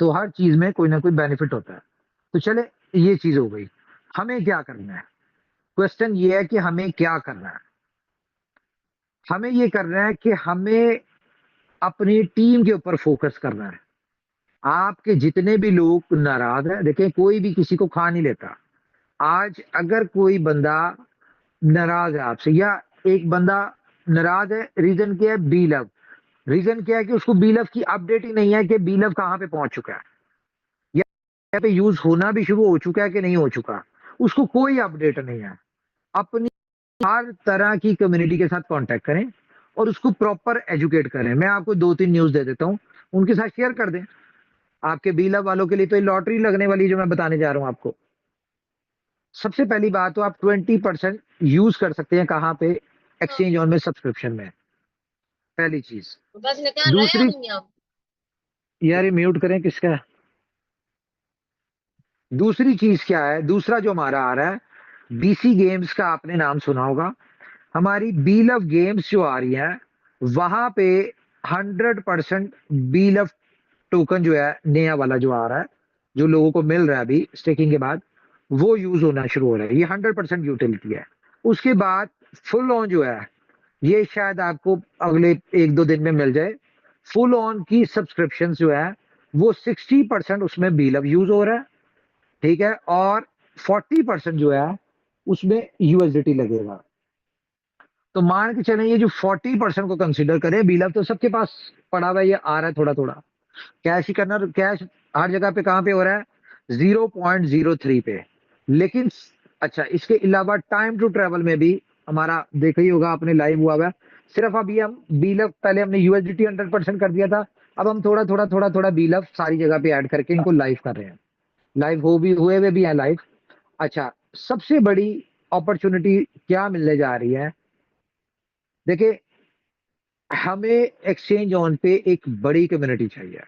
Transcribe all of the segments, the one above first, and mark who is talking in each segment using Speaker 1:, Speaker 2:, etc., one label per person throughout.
Speaker 1: तो हर चीज में कोई ना कोई बेनिफिट होता है। तो चले, ये चीज हो गई। हमें क्या करना है? क्वेश्चन ये है कि हमें क्या करना है। हमें ये करना है कि हमें अपनी टीम के ऊपर फोकस करना है। आपके जितने भी लोग नाराज हैं, देखिए कोई भी किसी को खा नहीं लेता। आज अगर कोई बंदा नाराज है आपसे, या एक बंदा नाराज है, रीजन क्या है? B love. रीजन क्या है? कि उसको बी लव की अपडेट ही नहीं है कि बी लव कहाँ पे पहुंच चुका है, या यहाँ पे यूज होना भी शुरू हो चुका है कि नहीं हो चुका। उसको कोई अपडेट नहीं है। अपनी हर तरह की कम्युनिटी के साथ कांटेक्ट करें और उसको प्रॉपर एजुकेट करें। मैं आपको 2-3 न्यूज दे देता हूँ, उनके साथ शेयर कर दें। आपके बी लव वालों के लिए तो ये लॉटरी लगने वाली, जो मैं बताने जा रहा हूँ आपको। सबसे पहली बात तो आप 20% यूज कर सकते हैं कहाँ पे? एक्सचेंज ऑन में, सब्सक्रिप्शन में। पहली चीज। दूसरी, यार ये म्यूट करें किसका है? दूसरी चीज क्या है? दूसरा जो हमारा आ रहा है, बीसी गेम्स का आपने नाम सुना होगा। हमारी बी लव गेम्स जो आ रही है, वहां पे 100% बी लव टोकन जो है, नया वाला जो आ रहा है, जो लोगों को मिल रहा है अभी स्टेकिंग के बाद, वो यूज होना शुरू हो रहा है। ये 100% यूटिलिटी है। उसके बाद फुल ऑन जो है, ये शायद आपको अगले 1-2 दिन में मिल जाए। फुल ऑन की सब्सक्रिप्शन जो है, वो 60% उसमें बी लव यूज हो रहा है, ठीक है, और 40% जो है उसमें यूएसडीटी लगेगा। तो मान के चलें, ये जो 40% को कंसीडर करें, बी लव तो सबके पास पड़ा हुआ है, ये आ रहा है थोड़ा थोड़ा। कैश ही करना, कैश हर जगह पे कहां पे हो रहा है? 0.03 पे। लेकिन अच्छा, इसके अलावा टाइम टू ट्रेवल में भी हमारा देखा ही होगा आपने, लाइव हुआ है। सिर्फ अभी हम बीलफ, पहले हमने यूएसडीटी 100% कर दिया था, अब हम थोड़ा थोड़ा थोड़ा थोड़ा बीलफ सारी जगह पे ऐड करके इनको लाइव कर रहे हैं। लाइव हो भी हुए हुए भी हैं लाइव। अच्छा, सबसे बड़ी अपॉर्चुनिटी क्या मिलने जा रही है? देखिए, हमें एक्सचेंज ऑन पे एक बड़ी कम्युनिटी चाहिए।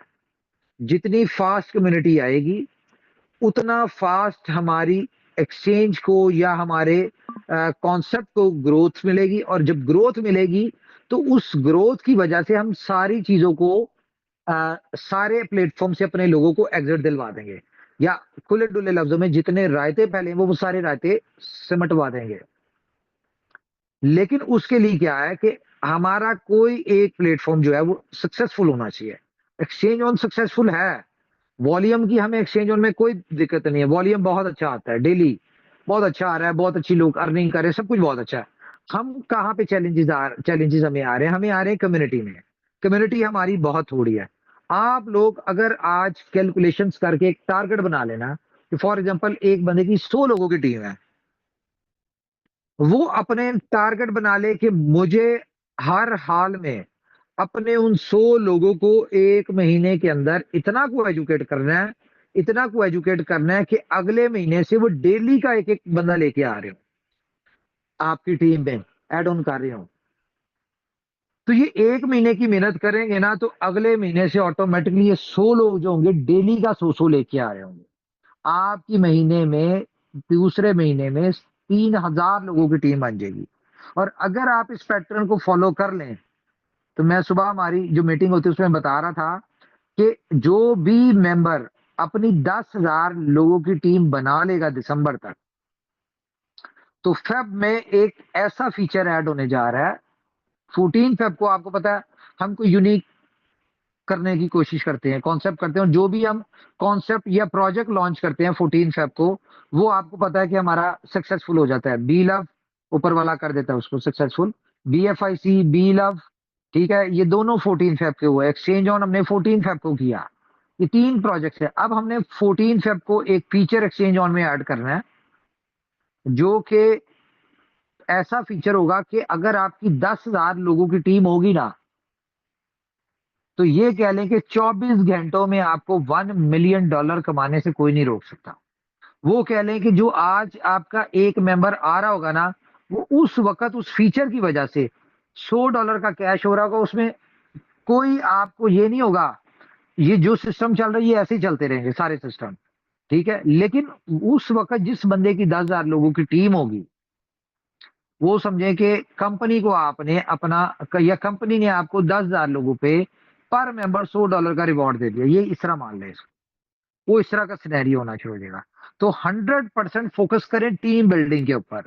Speaker 1: जितनी फास्ट कम्युनिटी आएगी, उतना फास्ट हमारी एक्सचेंज को या हमारे कॉन्सेप्ट को ग्रोथ मिलेगी। और जब ग्रोथ मिलेगी, तो उस ग्रोथ की वजह से हम सारी चीजों को, सारे प्लेटफॉर्म से अपने लोगों को एग्जिट दिलवा देंगे, या खुले डुले लफ्जों में जितने रायते पहले वो सारे रायते सिमटवा देंगे। लेकिन उसके लिए क्या है कि हमारा कोई एक प्लेटफॉर्म जो है वो सक्सेसफुल होना चाहिए। एक्सचेंज ऑन सक्सेसफुल है, वॉल्यूम की हमें एक्सचेंज ऑन में कोई दिक्कत नहीं है। वॉल्यूम बहुत अच्छा आता है, डेली बहुत अच्छा आ रहा है, बहुत अच्छी लोग अर्निंग कर रहे हैं, सब कुछ बहुत अच्छा है। हम कहाँ पे चैलेंजेस हमें आ रहे हैं? हमें आ रहे हैं कम्युनिटी में। कम्युनिटी हमारी बहुत थोड़ी है। आप लोग अगर आज कैलकुलेशंस करके एक टारगेट बना लेना कि फॉर एग्जांपल एक बंदे की 100 लोगों की टीम है, वो अपने टारगेट बना ले कि मुझे हर हाल में अपने उन 100 लोगों को 1 महीने के अंदर इतना को एजुकेट करना है, इतना को एजुकेट करना है कि अगले महीने से वो डेली का एक एक बंदा लेके आ रहे हो, आपकी टीम में ऐड ऑन कर रहे हो। तो ये 1 महीने की मेहनत करेंगे ना, तो अगले महीने से ऑटोमेटिकली ये 100 लोग जो होंगे, डेली का 100 लेके आ रहे होंगे। आपकी महीने में, दूसरे महीने में 3,000 लोगों की टीम बन जाएगी। और अगर आप इस पैटर्न को फॉलो कर लें, तो मैं सुबह हमारी जो मीटिंग होती है उसमें बता रहा था कि जो भी मेंबर अपनी 10,000 लोगों की टीम बना लेगा दिसंबर तक, तो फेब में एक ऐसा फीचर ऐड होने जा रहा है। 14 फेब को, आपको पता है, हमको यूनिक करने की कोशिश करते हैं, कॉन्सेप्ट करते हैं। और जो भी हम कॉन्सेप्ट या प्रोजेक्ट लॉन्च करते हैं 14 फेब को, वो आपको पता है कि हमारा सक्सेसफुल हो जाता है। बी लव ऊपर वाला कर देता है उसको सक्सेसफुल। BFIC, बी लव, ठीक है, ये दोनों 14 फेब के हुए। एक्सचेंज ऑन हमने 14 फेब को किया। ये 3 प्रोजेक्ट है। अब हमने 14 फेब को एक फीचर एक्सचेंज ऑन में ऐड करना है, जो कि ऐसा फीचर होगा कि अगर आपकी 10,000 लोगों की टीम होगी ना, तो ये कह लें कि 24 घंटों में आपको $1 मिलियन कमाने से कोई नहीं रोक सकता। वो कह लें कि जो आज आपका एक मेंबर आ रहा होगा ना, वो उस वक्त उस फीचर की वजह से $100 का कैश हो रहा होगा उसमें। कोई आपको ये नहीं होगा, ये जो सिस्टम चल रहा है ये ऐसे ही चलते रहेंगे सारे सिस्टम, ठीक है। लेकिन उस वक्त जिस बंदे की 10,000 लोगों की टीम होगी, वो समझे कि कंपनी को आपने अपना, या कंपनी ने आपको 10,000 लोगों पे पर मेंबर $100 का रिवॉर्ड दे दिया, ये इस तरह मान ले इसको। वो इस तरह का सिनेरियो होना शुरू हो जाएगा। तो 100% फोकस करें टीम बिल्डिंग के ऊपर,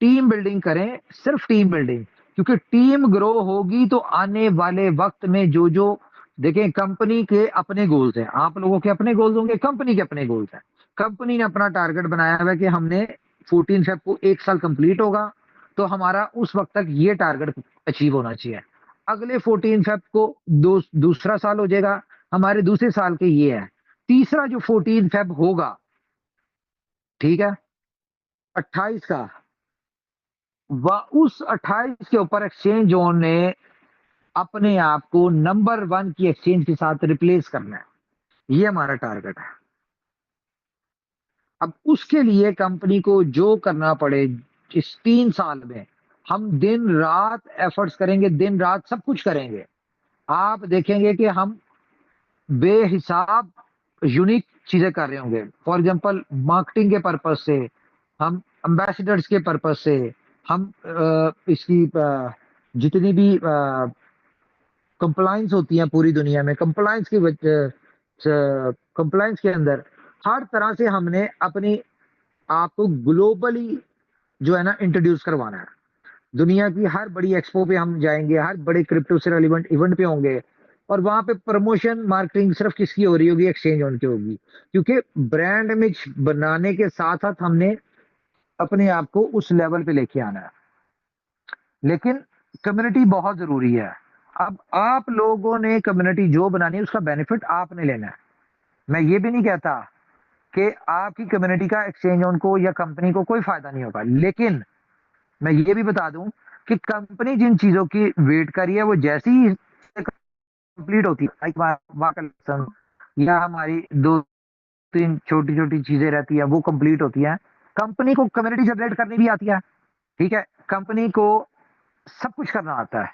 Speaker 1: टीम बिल्डिंग करें, सिर्फ टीम बिल्डिंग। क्योंकि टीम ग्रो होगी तो आने वाले वक्त में जो जो देखें, कंपनी के अपने गोल्स हैं, आप लोगों के अपने गोल्स होंगे, कंपनी के अपने गोल्स हैं। कंपनी ने अपना टारगेट बनाया हुआ है कि हमने 14 फेब को 1 साल कंप्लीट होगा, तो हमारा उस वक्त तक ये टारगेट अचीव होना चाहिए। अगले 14 फेब को दूसरा साल हो जाएगा, हमारे दूसरे साल के ये है। तीसरा जो 14 फेब होगा, ठीक है, 28 का, वह उस 28 के ऊपर एक्सचेंज जोन ने अपने आप को नंबर 1 की एक्सचेंज के साथ रिप्लेस करना है। ये हमारा टारगेट है। अब उसके लिए कंपनी को जो करना पड़े, इस 3 साल में हम दिन रात एफर्ट्स करेंगे, दिन रात सब कुछ करेंगे। आप देखेंगे कि हम बेहिसाब यूनिक चीजें कर रहे होंगे। फॉर एग्जांपल मार्केटिंग के पर्पज से, हम एम्बेसडर्स के पर्पज से, हम इसकी जितनी भी कंप्लाइंस होती है पूरी दुनिया में, कंप्लाइंस की कंप्लाइंस के अंदर हर तरह से हमने अपनी आप को ग्लोबली जो है ना इंट्रोड्यूस करवाना है। दुनिया की हर बड़ी एक्सपो पे हम जाएंगे, हर बड़े क्रिप्टो से रिलेवेंट इवेंट पे होंगे, और वहां पे प्रमोशन मार्केटिंग सिर्फ किसकी हो रही होगी? एक्सचेंज ऑन की होगी। क्योंकि ब्रांड इमेज बनाने के साथ साथ हमने अपने आप को उस लेवल पे लेके आना है। लेकिन कम्युनिटी बहुत जरूरी है। अब आप लोगों ने कम्युनिटी जो बनानी है उसका बेनिफिट आपने लेना है। मैं ये भी नहीं कहता कि आपकी कम्युनिटी का एक्सचेंज ऑन को या कंपनी को कोई फायदा नहीं होगा, लेकिन मैं ये भी बता दूं कि कंपनी जिन चीजों की वेट कर रही है, वो जैसी ही कंप्लीट होती है, कलेक्शन या हमारी 2-3 छोटी छोटी चीजें रहती है, वो कंप्लीट होती है। कंपनी को कम्युनिटी जनरेट करनी भी आती है, ठीक है, कंपनी को सब कुछ करना आता है,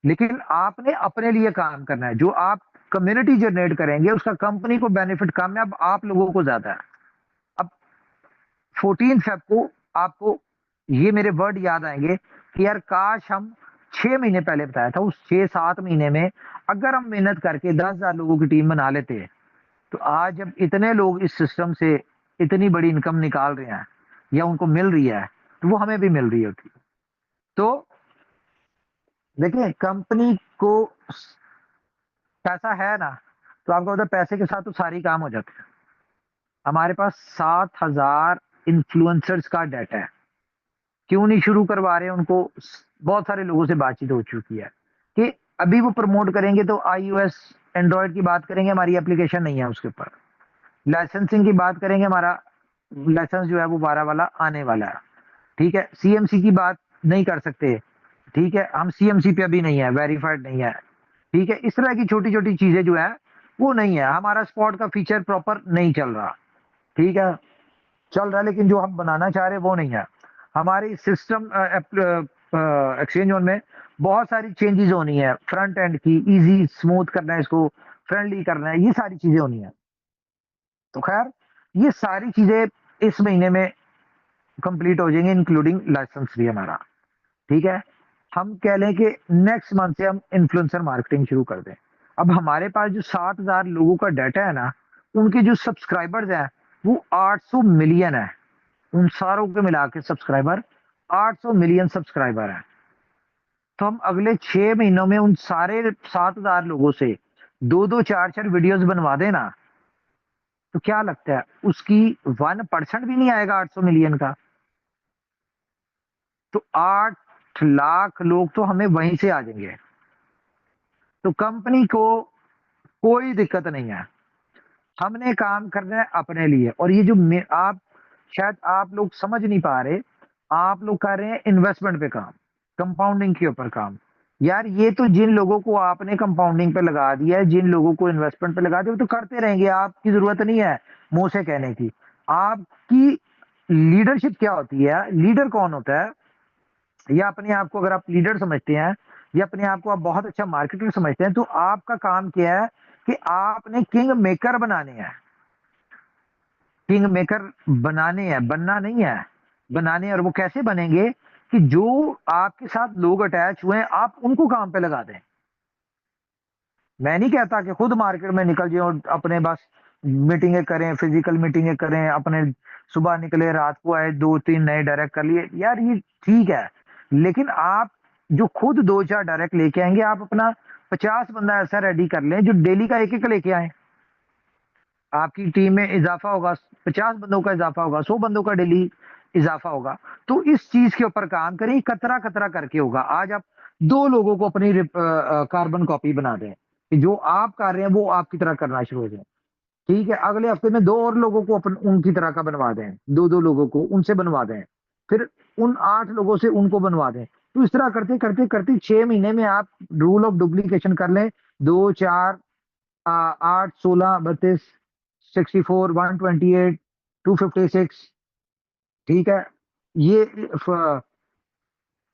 Speaker 1: लेकिन आपने अपने लिए काम करना है। जो आप कम्युनिटी जनरेट करेंगे उसका कंपनी को बेनिफिट कम है, अब आप लोगों को ज्यादा है। अब 14 फेब को आपको ये मेरे वर्ड याद आएंगे कि यार काश हम 6 महीने पहले बताया था, उस 6-7 महीने में अगर हम मेहनत करके 10,000 लोगों की टीम बना लेते, तो आज जब इतने लोग इस सिस्टम से इतनी बड़ी इनकम निकाल रहे हैं या उनको मिल रही है, तो वो हमें भी मिल रही होती। तो देखिए, कंपनी को पैसा है ना, तो आपको पता है पैसे के साथ तो सारी काम हो जाते हैं। हमारे पास 7,000 इन्फ्लुएंसर्स का डाटा है। क्यों नहीं शुरू करवा रहे उनको? बहुत सारे लोगों से बातचीत हो चुकी है कि अभी वो प्रमोट करेंगे तो iOS एंड्रॉयड की बात करेंगे, हमारी एप्लीकेशन नहीं है उसके ऊपर। लाइसेंसिंग की बात करेंगे, हमारा लाइसेंस जो है वो 12 वाला आने वाला है, ठीक है। सीएमसी की बात नहीं कर सकते, ठीक है, हम सीएमसी पे अभी नहीं है, वेरीफाइड नहीं है, ठीक है। इस तरह की छोटी छोटी चीजें जो है वो नहीं है। हमारा स्पॉट का फीचर प्रॉपर नहीं चल रहा, ठीक है, चल रहा है लेकिन जो हम बनाना चाह रहे हैं वो नहीं है। हमारी सिस्टम एक्सचेंज ऑन में बहुत सारी चेंजेस होनी है, फ्रंट एंड की इजी स्मूथ करना है, इसको फ्रेंडली करना है, ये सारी चीजें होनी है। तो खैर, ये सारी चीजें इस महीने में कंप्लीट हो जाएंगे, इंक्लूडिंग लाइसेंस भी हमारा, ठीक है। हम कह लें कि नेक्स्ट मंथ से हम इन्फ्लुएंसर मार्केटिंग शुरू कर दें। अब हमारे पास जो 7,000 लोगों का डाटा है ना, उनके जो सब्सक्राइबर्स हैं वो 800 मिलियन है। उन सारों के मिला के सब्सक्राइबर 800 मिलियन सब्सक्राइबर हैं। तो हम अगले 6 महीनों में उन सारे 7,000 लोगों से 2-2 4-4 वीडियोस बनवा देना, तो क्या लगता है उसकी 1% भी नहीं आएगा 800 मिलियन का? तो 8 लाख लोग तो हमें वहीं से आ जाएंगे। तो कंपनी को कोई दिक्कत नहीं है, हमने काम करना है अपने लिए। और ये जो आप शायद आप लोग समझ नहीं पा रहे, आप लोग कर रहे हैं इन्वेस्टमेंट पे काम, कंपाउंडिंग के ऊपर काम। यार ये तो जिन लोगों को आपने कंपाउंडिंग पे लगा दिया है, जिन लोगों को इन्वेस्टमेंट पे लगा दिया, वो तो करते रहेंगे, आपकी जरूरत नहीं है मुंह से कहने की। आपकी लीडरशिप क्या होती है, लीडर कौन होता है, या अपने आप को अगर आप लीडर समझते हैं या अपने आप को आप बहुत अच्छा मार्केटर समझते हैं, तो आपका काम क्या है कि आपने किंग मेकर बनाने हैं। किंग मेकर बनाने हैं, बनना नहीं है, बनाने हैं। और वो कैसे बनेंगे कि जो आपके साथ लोग अटैच हुए हैं आप उनको काम पे लगा दें। मैं नहीं कहता कि खुद मार्केट में निकल जाए और अपने बस मीटिंगें करें, फिजिकल मीटिंगें करें, अपने सुबह निकले रात को आए, 2-3 नए डायरेक्ट कर लिए, यार ये ठीक है। लेकिन आप जो खुद 2-4 डायरेक्ट लेके आएंगे, आप अपना 50 बंदा ऐसा रेडी कर लें जो डेली का एक एक लेके आए। आपकी टीम में इजाफा होगा, 50 बंदों का इजाफा होगा, 100 बंदों का डेली इजाफा होगा। तो इस चीज के ऊपर काम करें, कतरा कतरा करके होगा। आज आप 2 लोगों को अपनी कार्बन कॉपी बना दें कि जो आप कर रहे हैं वो आपकी तरह करना शुरू हो जाए। ठीक है, अगले हफ्ते में 2 और लोगों को अपन उनकी तरह का बनवा दें, 2-2 लोगों को उनसे बनवा दें, फिर उन 8 लोगों से उनको बनवा दें। तो इस तरह करते करते करते 6 महीने में आप रूल ऑफ डुप्लीकेशन कर लें। 2 4 8 16 32 64 128 256, ठीक है, ये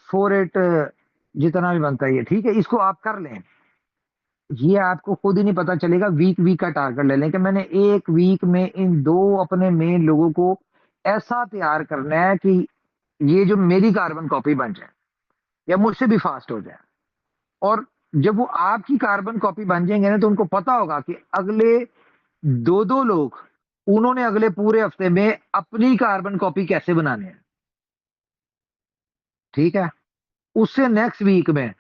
Speaker 1: 48 जितना भी बनता है ये, ठीक है, इसको आप कर लें। ये आपको खुद ही नहीं पता चलेगा। वीक वीक का टारगेट ले लें कि मैंने एक वीक में इन 2 अपने मेन लोगों को ऐसा तैयार करना है कि ये जो मेरी कार्बन कॉपी बन जाए या मुझसे भी फास्ट हो जाए। और जब वो आपकी कार्बन कॉपी बन जाएंगे ना, तो उनको पता होगा कि अगले 2-2 लोग, उन्होंने अगले पूरे हफ्ते में अपनी कार्बन कॉपी कैसे बनाने हैं। ठीक है, उससे नेक्स्ट वीक में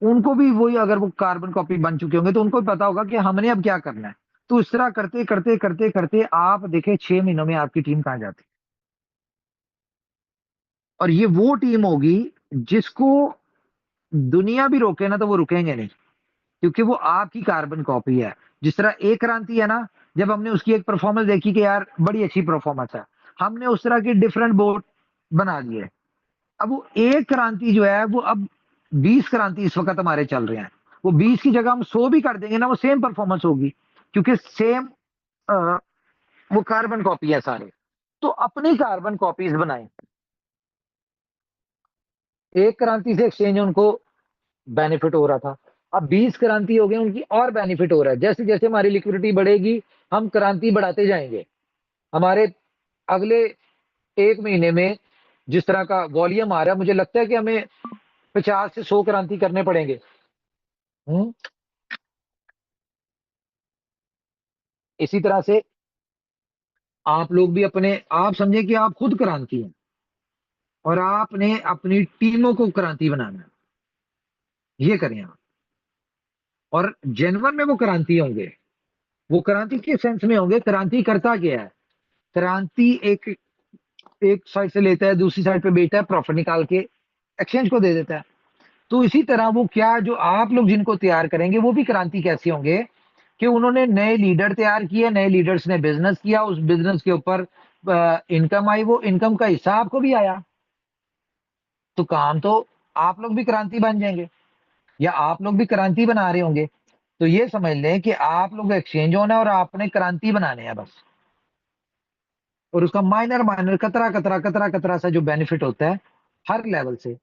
Speaker 1: उनको भी वही, अगर वो कार्बन कॉपी बन चुके होंगे तो उनको भी पता होगा कि हमने अब क्या करना है। तो इस तरह करते करते करते करते आप देखें 6 महीनों में आपकी टीम कहां जाती है। और ये वो टीम होगी जिसको दुनिया भी रोके ना तो वो रुकेंगे नहीं, क्योंकि वो आपकी कार्बन कॉपी है। जिस तरह एक क्रांति है ना, जब हमने उसकी एक परफॉर्मेंस देखी कि यार बड़ी अच्छी परफॉर्मेंस है, हमने उस तरह की डिफरेंट बोर्ड बना दिए। अब वो एक क्रांति जो है वो अब 20 क्रांति इस वक्त हमारे चल रहे हैं, वो 20 की जगह हम 100 भी कर देंगे ना, वो सेम परफॉर्मेंस होगी, क्योंकि सेम वो कार्बन कॉपी है सारे। तो अपनी कार्बन कॉपीज बनाएं। एक क्रांति से एक्सचेंज उनको बेनिफिट हो रहा था, अब 20 क्रांति हो गए उनकी और बेनिफिट हो रहा है। जैसे जैसे हमारी लिक्विडिटी बढ़ेगी, हम क्रांति बढ़ाते जाएंगे। हमारे अगले 1 महीने में जिस तरह का वॉल्यूम आ रहा है, मुझे लगता है कि हमें 50 से 100 क्रांति करने पड़ेंगे। हम्म इसी तरह से आप लोग भी अपने, आप समझे कि आप खुद क्रांति हैं और आपने अपनी टीमों को क्रांति बनाना है। ये करें आप, और जनवर में वो क्रांति होंगे। वो क्रांति किस सेंस में होंगे, क्रांति करता क्या है? क्रांति एक एक साइड से लेता है, दूसरी साइड पे बेचता है, प्रॉफिट निकाल के एक्सचेंज को दे देता है। तो इसी तरह वो क्या, जो आप लोग जिनको तैयार करेंगे वो भी क्रांति कैसे होंगे कि उन्होंने नए लीडर तैयार किए, नए लीडर्स ने बिजनेस किया, उस बिजनेस के ऊपर इनकम आई, वो इनकम का हिस्सा आपको भी आया। तो काम तो आप लोग भी क्रांति बन जाएंगे, या आप लोग भी क्रांति बना रहे होंगे। तो ये समझ लें कि आप लोग एक्सचेंज होना है और आपने क्रांति बनाने हैं बस। और उसका माइनर माइनर कतरा कतरा कतरा कतरा सा जो बेनिफिट होता है हर लेवल से,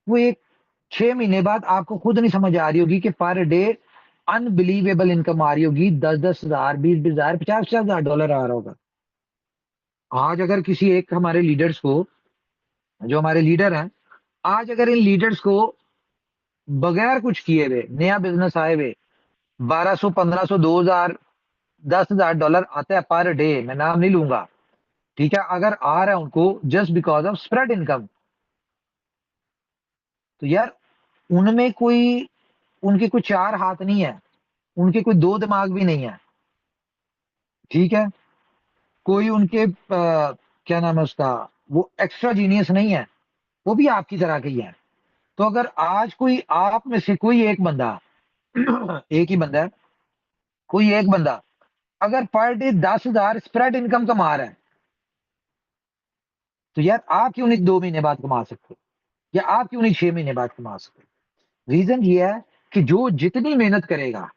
Speaker 1: वो एक 6 महीने बाद आपको खुद नहीं समझ आ रही होगी कि पर डे अनबिलीवेबल इनकम आ रही होगी। 10-10 हजार, 20-20 हजार, 50-50 हजार डॉलर आ रहा होगा। आज अगर किसी एक हमारे लीडर्स को, जो हमारे लीडर हैं, आज अगर इन लीडर्स को बगैर कुछ किए हुए नया बिजनेस आए हुए 1200, 1500, 2000, 10 हजार डॉलर आता है पर डे, मैं नाम नहीं लूंगा, ठीक है, अगर आ रहा है उनको just because of spread income, तो यार उनमें कोई, उनके कोई 4 हाथ नहीं है, उनके कोई 2 दिमाग भी नहीं है। ठीक है, कोई उनके क्या नाम है उसका, वो एक्स्ट्रा जीनियस नहीं है, वो भी आपकी तरह के ही है। तो अगर आज कोई आप में से कोई एक बंदा एक ही बंदा है, कोई एक बंदा अगर पर डे 10 हजार स्प्रेड इनकम कमा रहा है, तो यार आप क्यों नहीं 2 महीने बाद कमा सकते, या आप क्यों नहीं 6 महीने बाद कमा सकते? रीजन ये है कि जो जितनी मेहनत करेगा,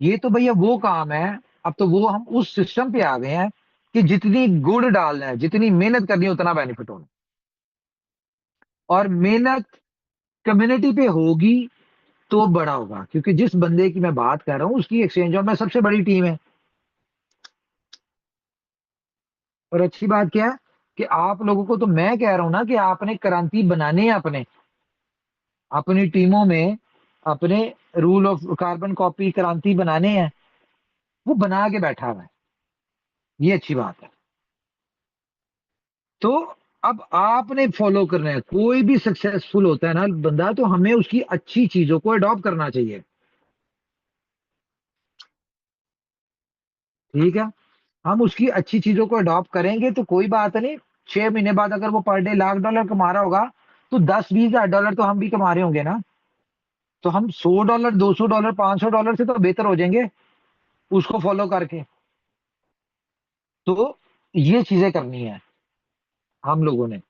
Speaker 1: ये तो भैया वो काम है। अब तो वो हम उस सिस्टम पे आ गए हैं कि जितनी गुड़ डालना है, जितनी मेहनत करनी है, उतना बेनिफिट होना। और मेहनत कम्युनिटी पे होगी तो बड़ा होगा, क्योंकि जिस बंदे की मैं बात कर रहा हूं उसकी एक्सचेंज में सबसे बड़ी टीम है। और अच्छी बात क्या है कि आप लोगों को तो मैं कह रहा हूं ना कि आपने क्रांति बनाने हैं अपने, अपनी टीमों में, अपने रूल ऑफ कार्बन कॉपी क्रांति बनाने हैं। वो बना के बैठा हुआ है। ये अच्छी बात है। तो अब आपने फॉलो करना है, कोई भी सक्सेसफुल होता है ना बंदा, तो हमें उसकी अच्छी चीजों को अडॉप्ट करना चाहिए। ठीक है, हम उसकी अच्छी चीजों को अडॉप्ट करेंगे तो कोई बात नहीं। 6 महीने बाद अगर वो पर डे $1,00,000 कमा रहा होगा, तो 10-20 हजार डॉलर तो हम भी कमा रहे होंगे ना। तो हम $100, $200, $500 से तो बेहतर हो जाएंगे उसको फॉलो करके। तो ये चीजें करनी है हम लोगों ने।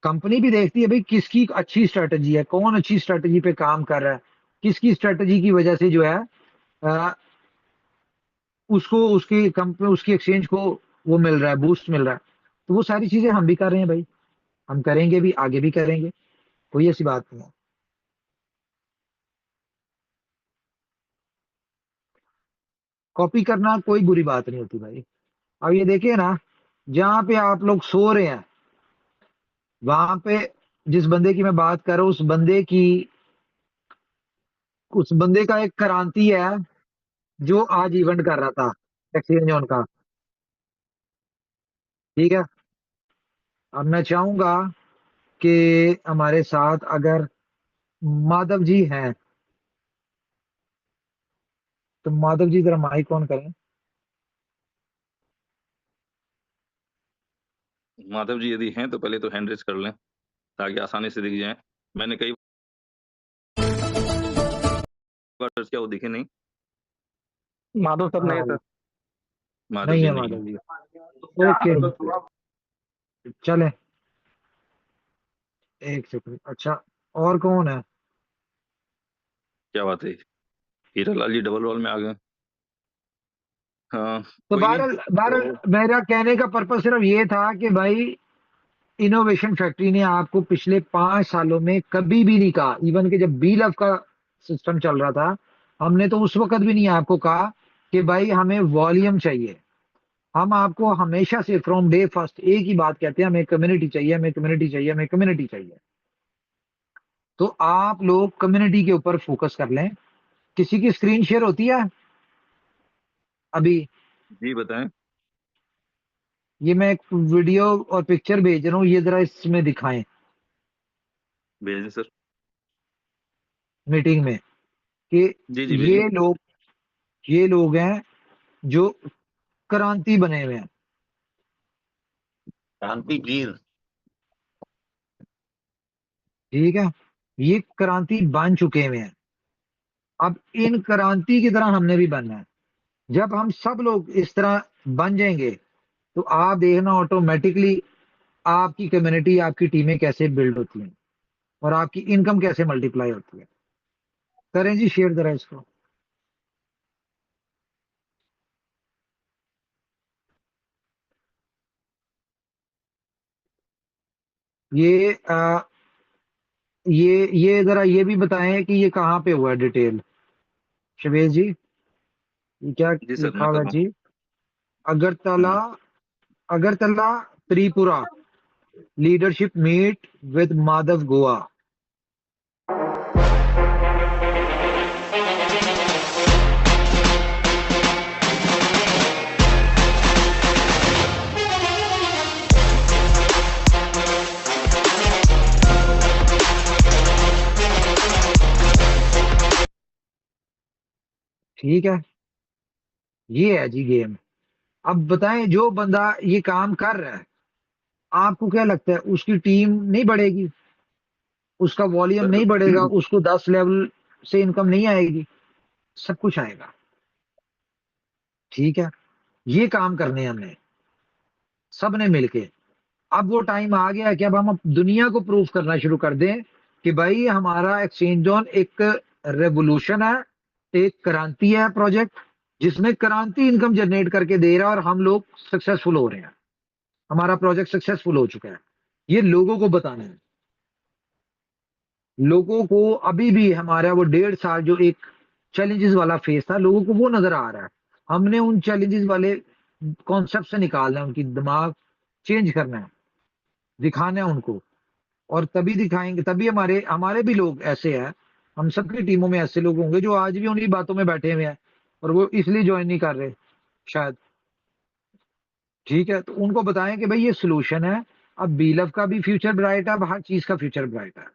Speaker 1: कंपनी भी देखती है भाई किसकी अच्छी स्ट्रेटजी है, कौन अच्छी स्ट्रेटजी पे काम कर रहा है, किसकी स्ट्रेटजी की वजह से जो है अ, उसको उसकी कंपनी उसकी एक्सचेंज को वो मिल रहा है, बूस्ट मिल रहा है। तो वो सारी चीजें हम भी कर रहे हैं भाई, हम करेंगे भी, आगे भी करेंगे। कोई ऐसी बात नहीं है। कॉपी करना कोई बुरी बात नहीं होती भाई। अब ये देखिए ना, जहाँ पे आप लोग सो रहे हैं वहां पे जिस बंदे की मैं बात कर रहा हूँ, उस बंदे का एक क्रांति है जो आज इवेंट कर रहा था एक्सचेंज ऑन का। ठीक है, अब मैं चाहूंगा कि हमारे साथ अगर माधव जी हैं, तो माधव जी जरा माइक ऑन करें।
Speaker 2: माधव जी यदि हैं तो पहले तो हैंड रेज कर लें ताकि आसानी से दिख जाए। मैंने कई बार सर्च किया, वो दिखे नहीं।
Speaker 3: माधव सर नहीं
Speaker 1: हाँ,
Speaker 3: है सर।
Speaker 2: माधव
Speaker 1: नहीं
Speaker 2: जी
Speaker 1: है
Speaker 2: नहीं है।
Speaker 1: माधव जी। ओके, चले। एक सेकंड, अच्छा, और कौन है?
Speaker 2: क्या बात है, हीरालाल जी डबल वॉल में आ गए। हाँ,
Speaker 1: तो
Speaker 2: कोई नहीं।
Speaker 1: बहरहाल बहरहाल
Speaker 2: तो
Speaker 1: मेरा कहने का पर्पस सिर्फ ये था कि भाई इनोवेशन फैक्ट्री ने आपको पिछले 5 सालों में कभी भी नहीं कहा, इवन कि जब बी लव का सिस्टम चल रहा था, हमने तो उस वक्त भी नहीं आपको कहा कि भाई हमें वॉल्यूम चाहिए। हम आपको हमेशा से फ्रॉम डे फर्स्ट एक ही बात कहते हैं, हमें कम्युनिटी चाहिए, हमें कम्युनिटी चाहिए, हमें कम्युनिटी चाहिए। तो आप लोग कम्युनिटी के ऊपर फोकस कर लें। किसी की स्क्रीन शेयर होती है अभी?
Speaker 2: जी बताएं।
Speaker 1: ये मैं एक वीडियो और पिक्चर भेज रहा हूँ, ये जरा इसमें दिखाएं
Speaker 2: भेज दें सर।
Speaker 1: मीटिंग में कि
Speaker 2: जी जी भेजिए।
Speaker 1: ये लोग हैं जो क्रांति बने हुए हैं।
Speaker 3: क्रांतिवीर।
Speaker 1: ठीक है, ये क्रांति बन चुके हुए हैं। अब इन क्रांति की तरह हमने भी बनना है। जब हम सब लोग इस तरह बन जाएंगे, तो आप देखना ऑटोमेटिकली आपकी कम्युनिटी, आपकी टीमें कैसे बिल्ड होती हैं और आपकी इनकम कैसे मल्टीप्लाई होती है। करें जी शेयर जरा इसको। ये ये जरा ये भी बताएं कि ये कहाँ पे हुआ है डिटेल, शवेज जी। ये क्या
Speaker 2: जी सर
Speaker 1: लिखा
Speaker 2: मैं कर
Speaker 1: हुआ है
Speaker 2: रहा
Speaker 1: जी? अगरतला,
Speaker 2: हूँ।
Speaker 1: Agartala Tripura leadership meet with Madhav Goa. ठीक है, ये है जी गेम। अब बताएं, जो बंदा ये काम कर रहा है, आपको क्या लगता है उसकी टीम नहीं बढ़ेगी, उसका वॉल्यूम
Speaker 2: सर
Speaker 1: नहीं बढ़ेगा, उसको 10 लेवल से इनकम नहीं आएगी? सब कुछ आएगा। ठीक है, ये काम करने हैं हमने सब ने मिलके। अब वो टाइम आ गया है कि अब हम दुनिया को प्रूव करना शुरू कर दें कि भाई हमारा एक्सचेंज जोन एक रेवोल्यूशन है, एक क्रांति है प्रोजेक्ट, जिसमें क्रांति इनकम जनरेट करके दे रहा है और हम लोग सक्सेसफुल हो रहे हैं। हमारा प्रोजेक्ट सक्सेसफुल हो चुका है। ये लोगों को बताना है। लोगों को अभी भी हमारा वो 1.5 साल जो एक चैलेंजेस वाला फेज था, लोगों को वो नजर आ रहा है। हमने उन चैलेंजेस वाले कॉन्सेप्ट से निकालना है, उनकी दिमाग चेंज करना है, दिखाना है उनको। और तभी दिखाएंगे, तभी हमारे हमारे भी लोग ऐसे हैं, हम सबकी टीमों में ऐसे लोग होंगे जो आज भी उन्हीं बातों में बैठे हुए हैं और वो इसलिए ज्वाइन नहीं कर रहे शायद। ठीक है, तो उनको बताएं कि भाई ये सोल्यूशन है। अब बीलव का भी फ्यूचर ब्राइट है, अब हर चीज का फ्यूचर ब्राइट है,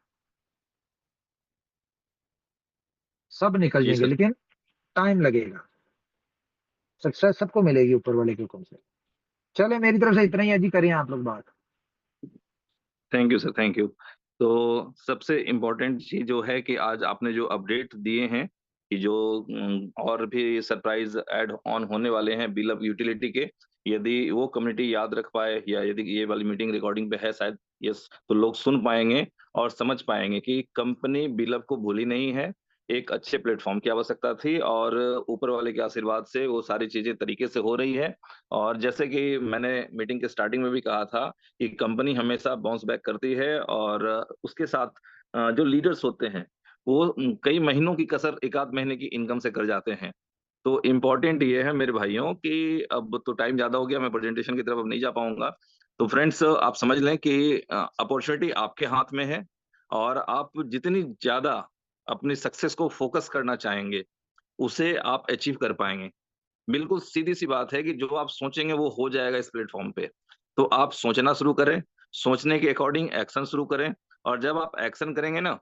Speaker 1: सब निकल
Speaker 2: जी
Speaker 1: जाएंगे,
Speaker 2: सर।
Speaker 1: लेकिन टाइम लगेगा। सक्सेस सबको मिलेगी ऊपर वाले के हुक्म से। चले, मेरी तरफ से इतना ही है जी, करें आप लोग बात।
Speaker 2: Thank you sir, thank you. तो सबसे इम्पोर्टेंट चीज जो है कि आज आपने जो अपडेट दिए हैं कि जो और भी सरप्राइज ऐड ऑन होने वाले हैं बिलअप यूटिलिटी के, यदि वो कम्युनिटी याद रख पाए या यदि ये वाली मीटिंग रिकॉर्डिंग पे है शायद, यस, तो लोग सुन पाएंगे और समझ पाएंगे कि कंपनी बिलअप को भूली नहीं है। एक अच्छे प्लेटफॉर्म की आवश्यकता थी और ऊपर वाले के आशीर्वाद से वो सारी चीजें तरीके से हो रही है। और जैसे कि मैंने मीटिंग के स्टार्टिंग में भी कहा था कि कंपनी हमेशा बाउंस बैक करती है और उसके साथ जो लीडर्स होते हैं वो कई महीनों की कसर एक आध महीने की इनकम से कर जाते हैं। तो इम्पोर्टेंट ये है मेरे भाइयों कि अब तो टाइम ज्यादा हो गया, मैं प्रेजेंटेशन की तरफ अब नहीं जा पाऊंगा। तो फ्रेंड्स, आप समझ लें कि अपॉर्चुनिटी आपके हाथ में है और आप जितनी ज्यादा अपनी सक्सेस को फोकस करना चाहेंगे उसे आप अचीव कर पाएंगे। बिल्कुल सीधी-सी बात है कि जो आप सोचेंगे वो हो जाएगा इस प्लेटफ़ॉर्म पे। तो आप सोचना शुरू करें, सोचने के अकॉर्डिंग एक्शन शुरू करें और जब आप एक्शन करेंगे ना,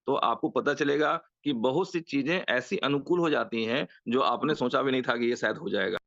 Speaker 2: तो आपको पता चलेगा कि बहुत सी चीज़ें ऐसी अनुकूल हो जाती हैं, जो आपने सोचा भी नहीं था कि ये शायद हो जाएगा।